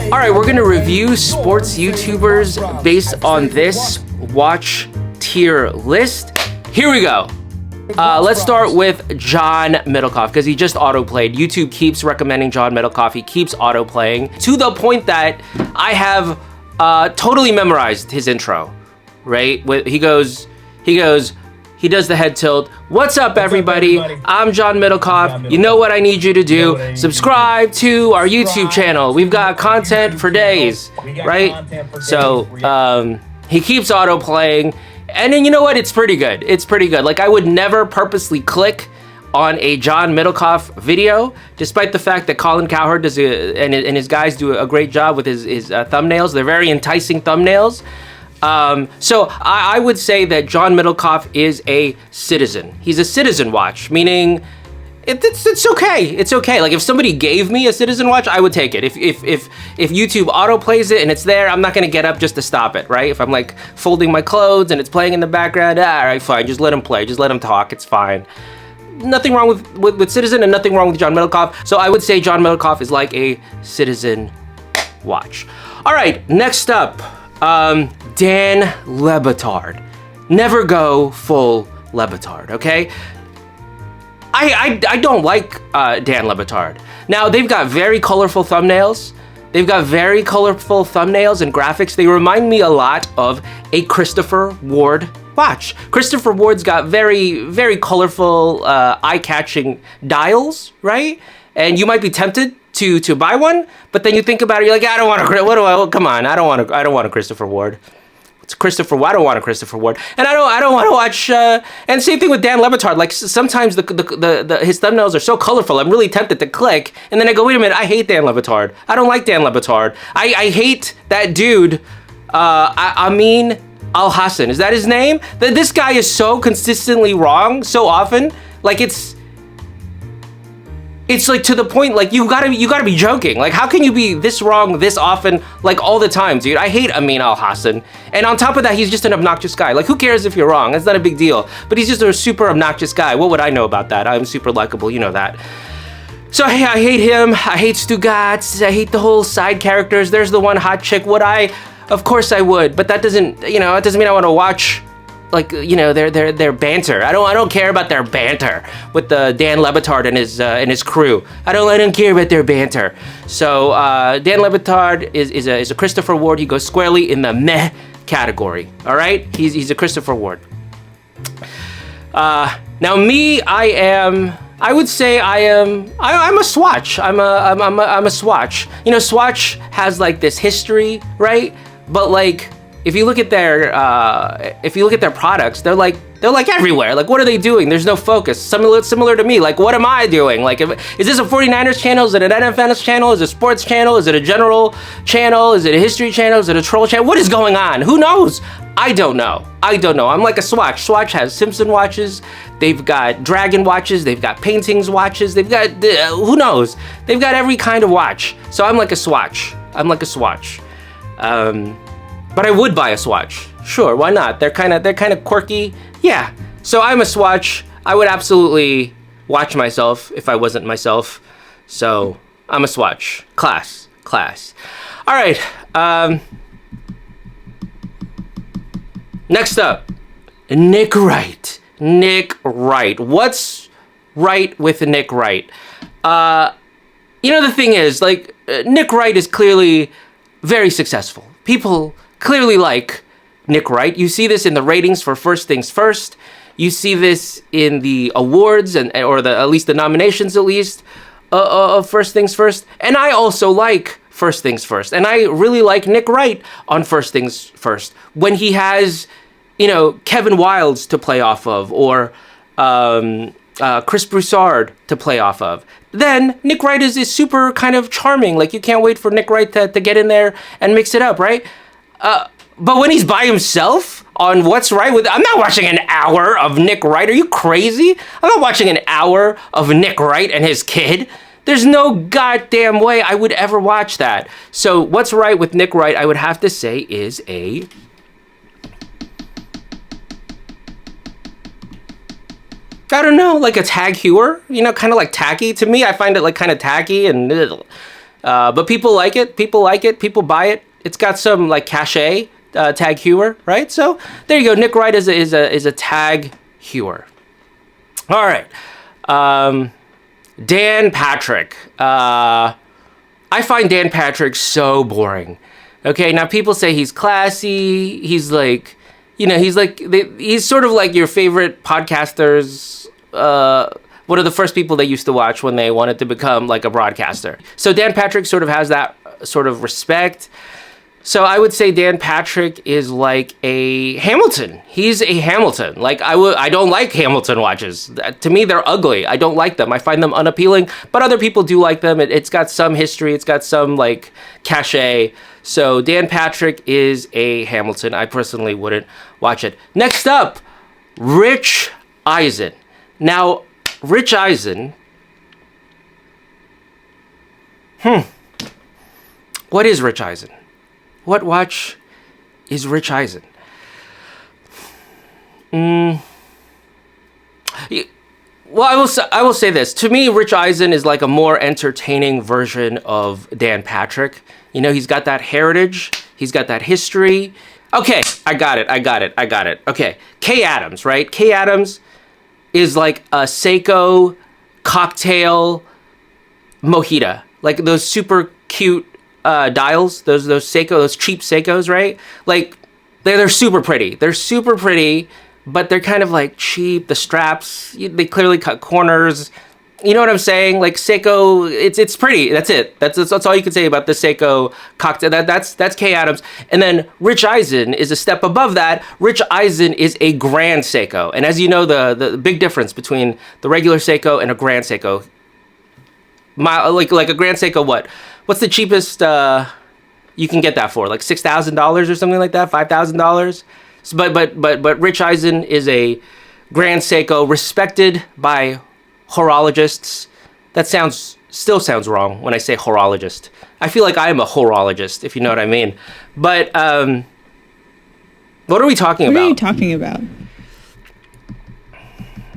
All right, we're gonna review sports YouTubers based on this watch tier list. Here we go. Let's start with John Middlekauf because he just autoplayed. YouTube keeps recommending John Middlekauf. He keeps autoplaying to the point that I have totally memorized his intro, right? He does the head tilt. What's up, everybody? I'm John Middlekauf. You know what I need you to do? Subscribe to our YouTube channel. We've got content for days, right? So he keeps autoplaying. And then you know what? It's pretty good. It's pretty good. Like, I would never purposely click on a John Middlekauf video, despite the fact that Colin Cowherd does and his guys do a great job with his thumbnails. They're very enticing thumbnails. So I would say that John Middlekauf is a citizen. He's a citizen watch, meaning it's okay. It's okay. Like, if somebody gave me a citizen watch, I would take it. If YouTube autoplays it and it's there, I'm not gonna get up just to stop it, right? If I'm like folding my clothes and it's playing in the background, all right, fine. Just let him play. Just let him talk. It's fine. Nothing wrong with Citizen and nothing wrong with John Middlekauf. So I would say John Middlekauf is like a citizen watch. All right, next up, Dan Lebatard. Never go full Lebatard, okay? I don't like Dan Lebatard. Now, they've got very colorful thumbnails. They've got very colorful thumbnails and graphics. They remind me a lot of a Christopher Ward watch. Christopher Ward's got very, very colorful, eye-catching dials, right? And you might be tempted to buy one, but then you think about it, you're like, I don't want to. Come on, I don't want a Christopher Ward. It's Christopher. I don't want a Christopher Ward, and I don't want to watch. And same thing with Dan Lebatard. Like, sometimes his thumbnails are so colorful, I'm really tempted to click, and then I go, wait a minute, I hate Dan Lebatard. I don't like Dan Lebatard. I hate that dude. Amin Al-Hassan, is that his name? This guy is so consistently wrong so often. Like, it's like to the point, like, you gotta be joking. Like, how can you be this wrong this often, like, all the time, dude? I hate Amin Al-Hassan. And on top of that, he's just an obnoxious guy. Like, who cares if you're wrong? That's not a big deal. But he's just a super obnoxious guy. What would I know about that? I'm super likable, you know that. So, hey, I hate him. I hate STUGOTZ. I hate the whole side characters. There's the one hot chick. Would I? Of course I would. But that doesn't, it doesn't mean I want to watch, like, their banter. I don't care about their banter with the Dan Lebatard and his crew. I don't care about their banter. So Dan Lebatard is a Christopher Ward. He goes squarely in the meh category. All right, he's a Christopher Ward. Now me, I would say I'm a Swatch. I'm a Swatch. Swatch has like this history, right? But like, if you look at their products, they're like everywhere. Like, what are they doing? There's no focus. Similar to me. Like, what am I doing? Like, is this a 49ers channel? Is it an NFL channel? Is it a sports channel? Is it a general channel? Is it a history channel? Is it a troll channel? What is going on? Who knows? I don't know. I'm like a Swatch. Swatch has Simpson watches. They've got Dragon watches. They've got paintings watches. They've got, who knows? They've got every kind of watch. So I'm like a Swatch. But I would buy a Swatch. Sure, why not? They're kind of quirky. Yeah. So I'm a Swatch. I would absolutely watch myself if I wasn't myself. So I'm a Swatch. Class. All right. Next up, Nick Wright. What's right with Nick Wright? The thing is, like, Nick Wright is clearly very successful. People clearly like Nick Wright. You see this in the ratings for First Things First. You see this in the awards or at least the nominations of First Things First. And I also like First Things First. And I really like Nick Wright on First Things First when he has, Kevin Wildes to play off of or Chris Broussard to play off of. Then Nick Wright is super kind of charming. Like, you can't wait for Nick Wright to get in there and mix it up, right? But when he's by himself on What's Right with... I'm not watching an hour of Nick Wright. Are you crazy? I'm not watching an hour of Nick Wright and his kid. There's no goddamn way I would ever watch that. So What's Right with Nick Wright, I would have to say, is a... I don't know, like a tag hewer, kind of like tacky. To me, I find it like kind of tacky and But people like it. People like it. People buy it. It's got some like cachet, tag hewer, right? So there you go. Nick Wright is a tag hewer. All right. Dan Patrick. I find Dan Patrick so boring. Okay, now people say he's classy. He's like, he's sort of like your favorite podcasters. One of the first people they used to watch when they wanted to become like a broadcaster. So Dan Patrick sort of has that sort of respect. So I would say Dan Patrick is like a Hamilton. He's a Hamilton. Like I don't like Hamilton watches. To me, they're ugly. I don't like them. I find them unappealing, but other people do like them. It's got some history. It's got some like cachet. So Dan Patrick is a Hamilton. I personally wouldn't watch it. Next up, Rich Eisen. Now, Rich Eisen. What is Rich Eisen? What watch is Rich Eisen? Well, I will say this. To me, Rich Eisen is like a more entertaining version of Dan Patrick. He's got that heritage. He's got that history. Okay, I got it. Okay, Kay Adams, right? Kay Adams is like a Seiko cocktail mojito. Like those super cute dials, those Seiko, those cheap Seikos, right? Like they're super pretty. They're super pretty, but they're kind of like cheap. The straps, they clearly cut corners. You know what I'm saying? Like Seiko, it's pretty. That's it. That's all you can say about the Seiko cocktail. That's Kay Adams. And then Rich Eisen is a step above that. Rich Eisen is a Grand Seiko, and as you know, the big difference between the regular Seiko and a Grand Seiko. Like a Grand Seiko, what's the cheapest you can get that for? Like $6,000 or something like that, $5,000. But Rich Eisen is a Grand Seiko, respected by horologists. That still sounds wrong when I say horologist. I feel like I am a horologist, if you know what I mean. But what are we talking about? What are you talking about?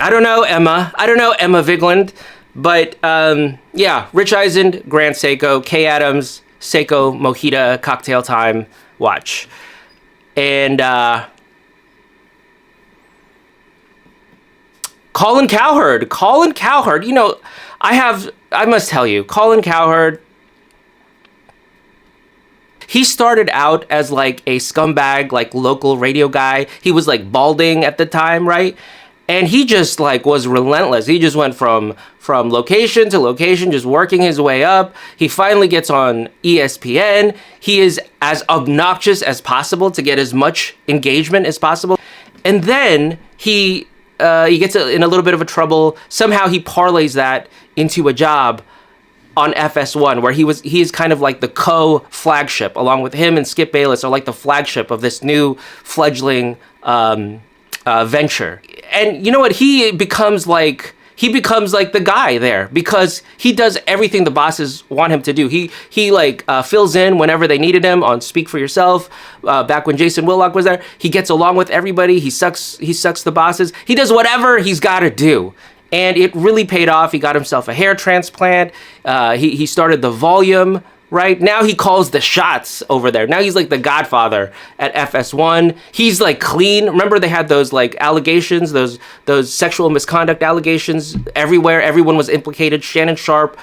I don't know, Emma. Emma Vigland. But yeah, Rich Eisen, Grand Seiko, Kay Adams, Seiko Mojito Cocktail Time watch. And Colin Cowherd, I must tell you, Colin Cowherd, he started out as like a scumbag, like local radio guy. He was like balding at the time, right? And he just like was relentless. He just went from location to location, just working his way up. He finally gets on ESPN. He is as obnoxious as possible to get as much engagement as possible. And then he gets in a little bit of a trouble. Somehow he parlays that into a job on FS1, where he is kind of like the co-flagship, along with him and Skip Bayless are like the flagship of this new fledgling venture. And you know what? He becomes like the guy there because he does everything the bosses want him to do. He fills in whenever they needed him on Speak for Yourself. Back when Jason Willock was there, he gets along with everybody. He sucks the bosses. He does whatever he's got to do. And it really paid off. He got himself a hair transplant. He started the Volume. Right now he calls the shots over there. Now he's like the Godfather at FS1. He's like clean. Remember they had those like allegations, those sexual misconduct allegations everywhere. Everyone was implicated. Shannon Sharpe,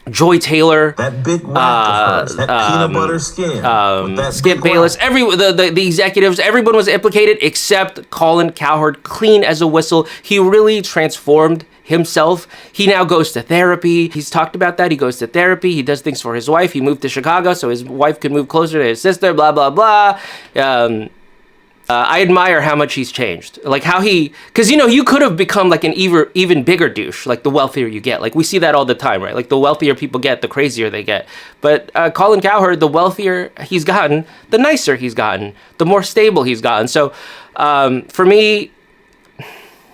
Joy Taylor, that big whack of hers, that peanut butter skin, that Skip Bayless, the executives, everyone was implicated except Colin Cowherd, clean as a whistle. He really transformed himself. He now goes to therapy. He's talked about that. He goes to therapy. He does things for his wife. He moved to Chicago so his wife could move closer to his sister, blah, blah, blah. I admire how much he's changed. Like how because you could have become like an even bigger douche, like the wealthier you get. Like we see that all the time, right? Like the wealthier people get, the crazier they get. But Colin Cowherd, the wealthier he's gotten, the nicer he's gotten, the more stable he's gotten. So for me,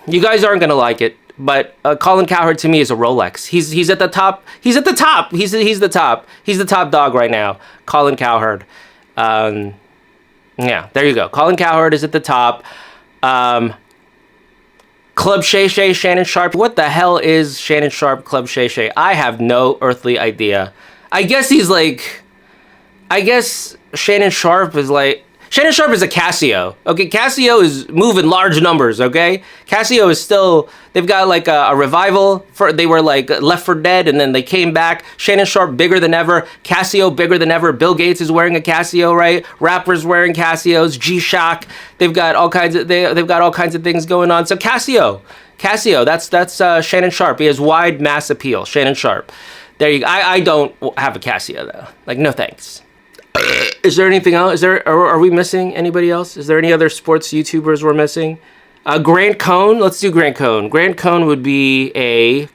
you guys aren't going to like it. But Colin Cowherd to me is a Rolex. He's at the top. He's at the top. He's the top. He's the top dog right now. Colin Cowherd. Yeah, there you go. Colin Cowherd is at the top. Club Shay Shay, Shannon Sharpe. What the hell is Shannon Sharpe, Club Shay Shay? I have no earthly idea. I guess he's like... I guess Shannon Sharpe is like... Shannon Sharpe is a Casio. Okay, Casio is moving large numbers, okay? Casio is still... They've got like a revival. They were like Left 4 Dead and then they came back. Shannon Sharpe bigger than ever. Casio bigger than ever. Bill Gates is wearing a Casio, right? Rappers wearing Casios. G-Shock. They've got all kinds of they've got all kinds of things going on. So Casio, that's Shannon Sharpe. He has wide mass appeal. Shannon Sharpe. There you go. I don't have a Casio though. Like no thanks. Is there anything else? Are we missing anybody else? Is there any other sports YouTubers we're missing? Grant Cohn. Let's do Grant Cohn. Grant Cohn would be a...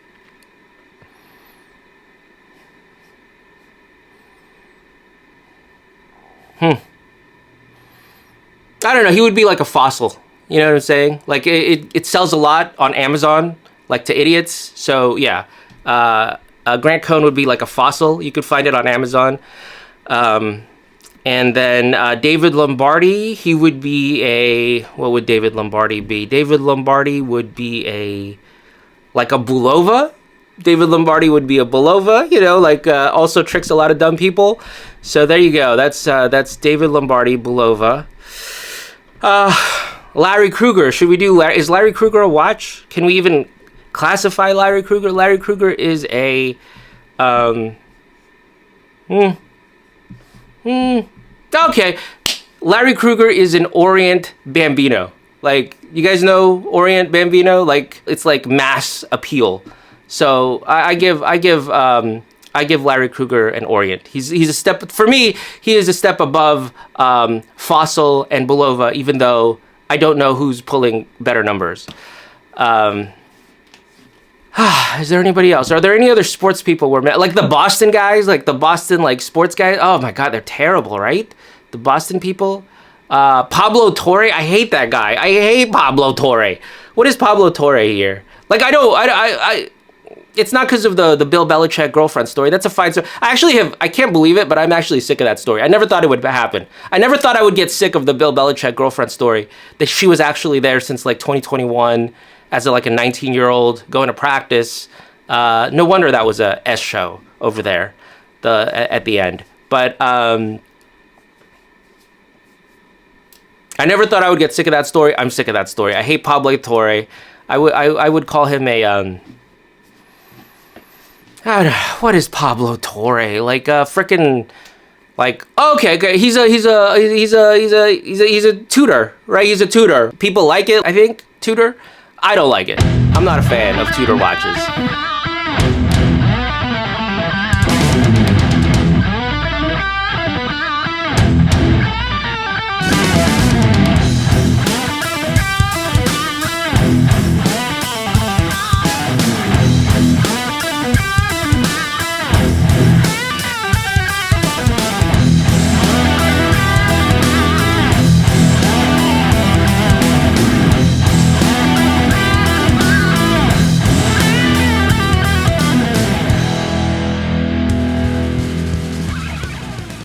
I don't know. He would be like a fossil. You know what I'm saying? Like it sells a lot on Amazon, like to idiots. So yeah, Grant Cohn would be like a fossil. You could find it on Amazon. And then David Lombardi, he would be a... What would David Lombardi be? David Lombardi would be like a Bulova. David Lombardi would be a Bulova, you know, like also tricks a lot of dumb people. So there you go. That's David Lombardi, Bulova. Larry Krueger. Should we do... Is Larry Krueger a watch? Can we even classify Larry Krueger? Larry Krueger is a... Okay, Larry Krueger is an Orient Bambino. Like, you guys know Orient Bambino? Like, it's like mass appeal. So I give Larry Krueger an Orient. He's a step, for me, he is a step above Fossil and Bulova, even though I don't know who's pulling better numbers. Is there anybody else? Are there any other sports people we're like the Boston guys, like the Boston like sports guys? Oh my God, they're terrible, right? The Boston people. Pablo Torre, I hate that guy. I hate Pablo Torre. What is Pablo Torre here? Like I it's not because of the Bill Belichick girlfriend story. That's a fine story. I can't believe it, but I'm actually sick of that story. I never thought it would happen. I never thought I would get sick of the Bill Belichick girlfriend story, that she was actually there since like 2021 as like a 19-year-old going to practice. No wonder that was a S show over there at the end. But I never thought I would get sick of that story. I'm sick of that story. I hate Pablo Torre. I would call him a I don't know, what is Pablo Torre? Like a freaking, like, okay, he's a tutor, right? He's a tutor. People like it, I think, tutor. I don't like it. I'm not a fan of tutor watches.